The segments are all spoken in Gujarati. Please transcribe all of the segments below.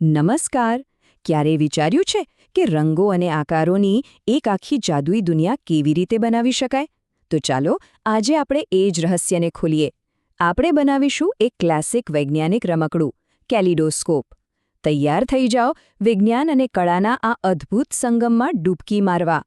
નમસ્કાર. ક્યારેય વિચાર્યું છે કે રંગો અને આકારોની એક આખી જાદુઈ દુનિયા કેવી રીતે બનાવી શકાય? તો ચાલો આજે આપણે એ જ રહસ્યને ખોલીએ. આપણે બનાવીશું એક ક્લાસિક વૈજ્ઞાનિક રમકડું, કેલિડોસ્કોપ. તૈયાર થઈ જાઓ વિજ્ઞાન અને કળાના આ અદ્ભુત સંગમમાં ડૂબકી મારવા.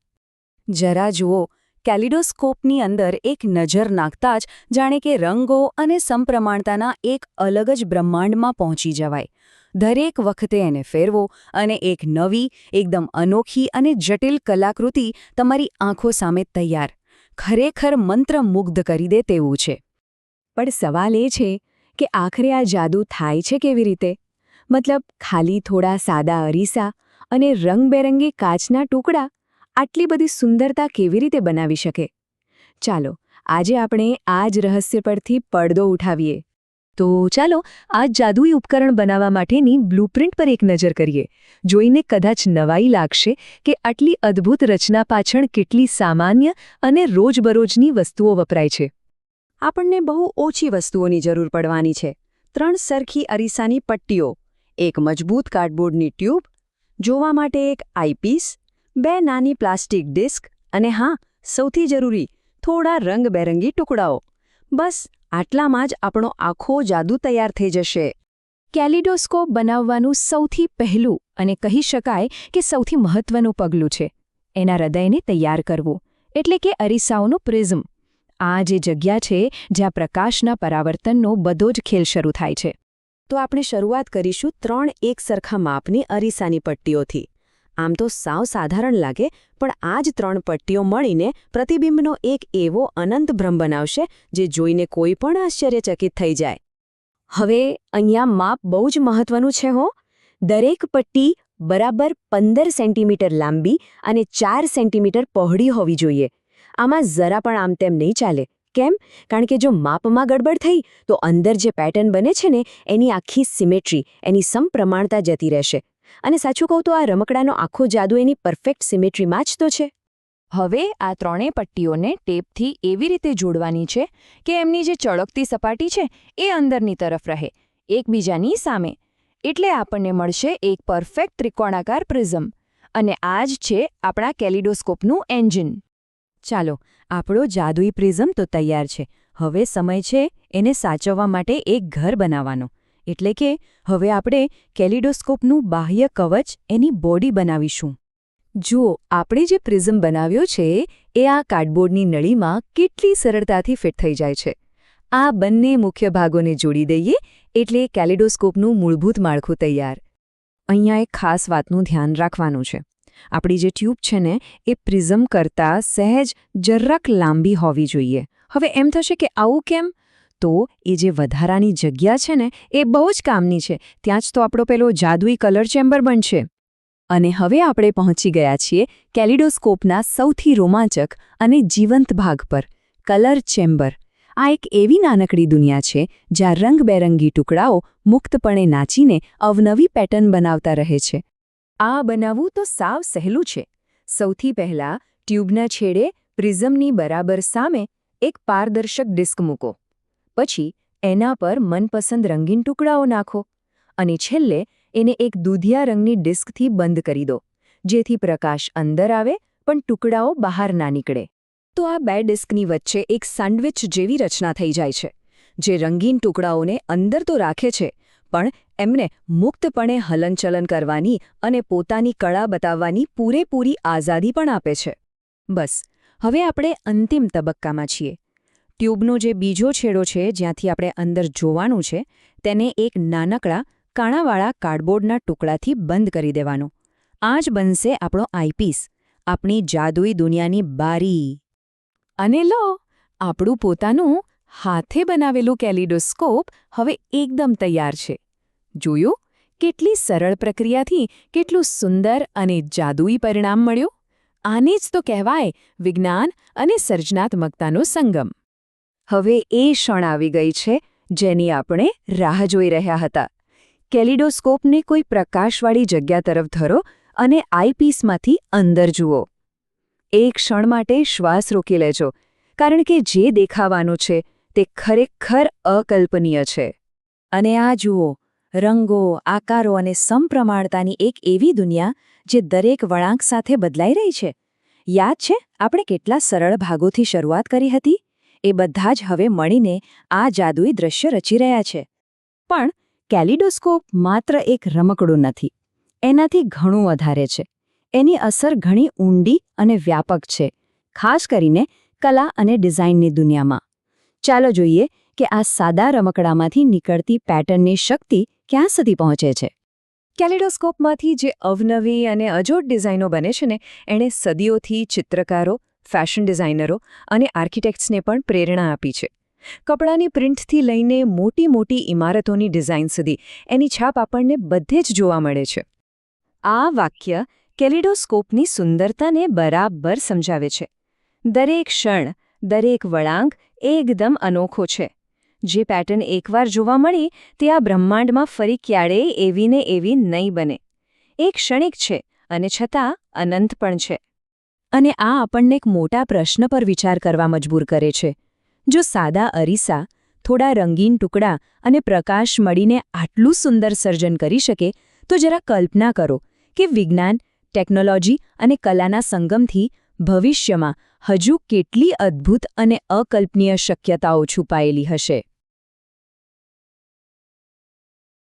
જરા જુઓ, કેલિડોસ્કોપની અંદર એક નજર નાખતા જ જાણે કે રંગો અને સમપ્રમાણતાના એક અલગ જ બ્રહ્માંડમાં પહોંચી જવાય. દરેક વખતે એને ફેરવો અને એક નવી, એકદમ અનોખી અને જટિલ કલાકૃતિ તમારી આંખો સામે તૈયાર. ખરેખર મંત્રમુગ્ધ કરી દે તેવું છે. પણ સવાલ એ છે કે આખરે આ જાદુ થાય છે કેવી રીતે? મતલબ ખાલી થોડા સાદા અરીસા અને રંગબેરંગી કાચના ટુકડા આટલી બધી સુંદરતા કેવી રીતે બનાવી શકે? ચાલો આજે આપણે આ જ રહસ્ય પરથી પડદો ઉઠાવીએ. તો ચાલો આ જાદુઈ ઉપકરણ બનાવવા માટેની બ્લુપ્રિન્ટ પર એક નજર કરીએ. જોઈને કદાચ નવાઈ લાગશે કે આટલી અદ્ભુત રચના પાછળ કેટલી સામાન્ય અને રોજબરોજની વસ્તુઓ વપરાય છે. આપણને બહુ ઓછી વસ્તુઓની જરૂર પડવાની છે. 3 સરખી અરીસાની પટ્ટીઓ, એક મજબૂત કાર્ડબોર્ડની ટ્યુબ, જોવા માટે એક આઈપીસ, 2 નાની પ્લાસ્ટિક ડિસ્ક અને હા, સૌથી જરૂરી થોડા રંગબેરંગી ટુકડાઓ. બસ આટલામાં જ આપણો આખો જાદુ તૈયાર થઈ જશે. કેલિડોસ્કોપ બનાવવાનું સૌથી પહેલું અને કહી શકાય કે સૌથી મહત્વનું પગલું છે એના હૃદયને તૈયાર કરવું, એટલે કે અરીસાઓનું પ્રિઝમ. આ જે જગ્યા છે જ્યાં પ્રકાશના પરાવર્તનનો બધો જ ખેલ શરૂ થાય છે. તો આપણે શરૂઆત કરીશું 3 એકસરખા માપની અરીસાની પટ્ટીઓથી. આમ તો સાવ સાધારણ લાગે, પણ આ જ 3 પટ્ટીઓ મળીને પ્રતિબિંબનો એક એવો અનંત ભ્રમ બનાવશે જે જોઈને કોઈ પણ આશ્ચર્યચકિત થઈ જાય. હવે અહીંયા માપ બહુ જ મહત્વનું છે હો. દરેક પટ્ટી બરાબર 15 સેન્ટીમીટર લાંબી અને 4 સેન્ટીમીટર પહોળી હોવી જોઈએ. આમાં જરા પણ આમ તેમ નહીં ચાલે. કેમ? કારણ કે જો માપમાં ગડબડ થઈ તો અંદર જે પેટર્ન બને છે ને એની આખી સિમેટ્રી, એની સમપ્રમાણતા જતી રહેશે. અને સાચું કહું તો આ રમકડાનો આખો જાદુ એની પરફેક્ટ સિમેટ્રીમાં જ તો છે. હવે આ 3 પટ્ટીઓને ટેપથી એવી રીતે જોડવાની છે કે એમની જે ચળકતી સપાટી છે એ અંદરની તરફ રહે, એકબીજાની સામે. એટલે આપણને મળશે એક પરફેક્ટ ત્રિકોણાકાર પ્રિઝમ. અને આ જ છે આપણા કેલિડોસ્કોપનું એન્જિન. ચાલો, આપણો જાદુઈ પ્રિઝમ તો તૈયાર છે. હવે સમય છે એને સાચવવા માટે એક ઘર બનાવવાનો. એટલે કે હવે આપણે કેલિડોસ્કોપનું બાહ્ય કવચ, એની બોડી બનાવીશું. જુઓ, આપણે જે પ્રિઝમ બનાવ્યો છે એ આ કાર્ડબોર્ડની નળીમાં કેટલી સરળતાથી ફિટ થઈ જાય છે. આ બંને મુખ્ય ભાગોને જોડી દઈએ એટલે કેલિડોસ્કોપનું મૂળભૂત માળખું તૈયાર. અહીંયા એક ખાસ વાતનું ધ્યાન રાખવાનું છે. આપણી જે ટ્યુબ છે ને એ પ્રિઝમ કરતાં સહેજ જરાક લાંબી હોવી જોઈએ. હવે એમ થશે કે આવું કેમ? તો એ જે વધારાની જગ્યા છે ને એ બહુ જ કામની છે. ત્યાં જ તો આપણો પેલો જાદુઈ કલર ચેમ્બર બનશે. અને હવે આપણે પહોંચી ગયા છીએ કેલિડોસ્કોપના સૌથી રોમાંચક અને જીવંત ભાગ પર, કલર ચેમ્બર. આ એક એવી નાનકડી દુનિયા છે જ્યાં રંગબેરંગી ટુકડાઓ મુક્તપણે નાચીને અવનવી પેટર્ન બનાવતા રહે છે. આ બનાવવું તો સાવ સહેલું છે. સૌથી પહેલાં ટ્યુબના છેડે પ્રિઝમની બરાબર સામે એક પારદર્શક ડિસ્ક મૂકો. પછી એના પર મનપસંદ રંગીન ટુકડાઓ નાખો અને છેલ્લે એને એક દૂધિયા રંગની ડિસ્કથી બંધ કરી દો, જેથી પ્રકાશ અંદર આવે પણ ટુકડાઓ બહાર ના નીકળે. તો આ 2 ડિસ્કની વચ્ચે એક સેન્ડવિચ જેવી રચના થઈ જાય છે, જે રંગીન ટુકડાઓને અંદર તો રાખે છે પણ એમને મુક્તપણે હલનચલન કરવાની અને પોતાની કળા બતાવવાની પૂરેપૂરી આઝાદી પણ આપે છે. બસ, હવે આપણે અંતિમ તબક્કામાં છીએ. ટ્યુબનો જે બીજો છેડો છે જ્યાંથી આપણે અંદર જોવાનું છે તેને એક નાનકડા કાણાવાળા કાર્ડબોર્ડના ટુકડાથી બંધ કરી દેવાનો. આ જ બનશે આપણો આઈપીસ, આપણી જાદુઈ દુનિયાની બારી. અને લો, આપણું પોતાનું હાથે બનાવેલું કેલિડોસ્કોપ હવે એકદમ તૈયાર છે. જોયું? કેટલી સરળ પ્રક્રિયાથી કેટલું સુંદર અને જાદુઈ પરિણામ મળ્યું. આને જ તો કહેવાય વિજ્ઞાન અને સર્જનાત્મકતાનો સંગમ. હવે એ ક્ષણ આવી ગઈ છે જેની આપણે રાહ જોઈ રહ્યા હતા. કેલિડોસ્કોપને કોઈ પ્રકાશવાળી જગ્યા તરફ ધરો અને આઈપીસમાંથી અંદર જુઓ. એક ક્ષણ માટે શ્વાસ રોકી લેજો, કારણ કે જે દેખાવાનું છે તે ખરેખર અકલ્પનીય છે. અને આ જુઓ, રંગો, આકારો અને સમપ્રમાણતાની એક એવી દુનિયા જે દરેક વળાંક સાથે બદલાઈ રહી છે. યાદ છે આપણે કેટલા સરળ ભાગોથી શરૂઆત કરી હતી? એ બધા જ હવે મળીને આ જાદુઈ દ્રશ્ય રચી રહ્યા છે. પણ કેલિડોસ્કોપ માત્ર એક રમકડું નથી. એનાથી ઘણું વધારે છે. એની અસર ઘણી ઊંડી અને વ્યાપક છે, ખાસ કરીને કલા અને ડિઝાઇનની દુનિયામાં. ચાલો જોઈએ કે આ સાદા રમકડામાંથી નીકળતી પેટર્નની શક્તિ ક્યાં સુધી પહોંચે છે. કેલિડોસ્કોપમાંથી જે અવનવી અને અજોડ ડિઝાઇનો બને છે ને, એણે સદીઓથી ચિત્રકારો, ફેશન ડિઝાઇનરો અને આર્કિટેક્ટ્સને પણ પ્રેરણા આપી છે. કપડાની પ્રિન્ટથી લઈને મોટી મોટી ઇમારતોની ડિઝાઇન સુધી એની છાપ આપણને બધે જ જોવા મળે છે. આ વાક્ય કેલિડોસ્કોપની સુંદરતાને બરાબર સમજાવે છે. દરેક ક્ષણ, દરેક વળાંક એકદમ અનોખો છે. જે પેટર્ન એકવાર જોવા મળી તે આ બ્રહ્માંડમાં ફરી ક્યારેય એવી ને એવી નહીં બને. એ ક્ષણિક છે અને છતાં અનંત પણ છે. અને આ આપણને એક મોટા પ્રશ્ન પર વિચાર કરવા મજબૂર કરે છે. જો સાદા અરીસા, થોડા રંગીન ટુકડા અને પ્રકાશ મળીને આટલું સુંદર સર્જન કરી શકે, તો જરા કલ્પના કરો કે વિજ્ઞાન, ટેકનોલોજી અને કલાના સંગમથી ભવિષ્યમાં હજુ કેટલી અદ્ભુત અને અકલ્પનીય શક્યતાઓ છુપાયેલી હશે.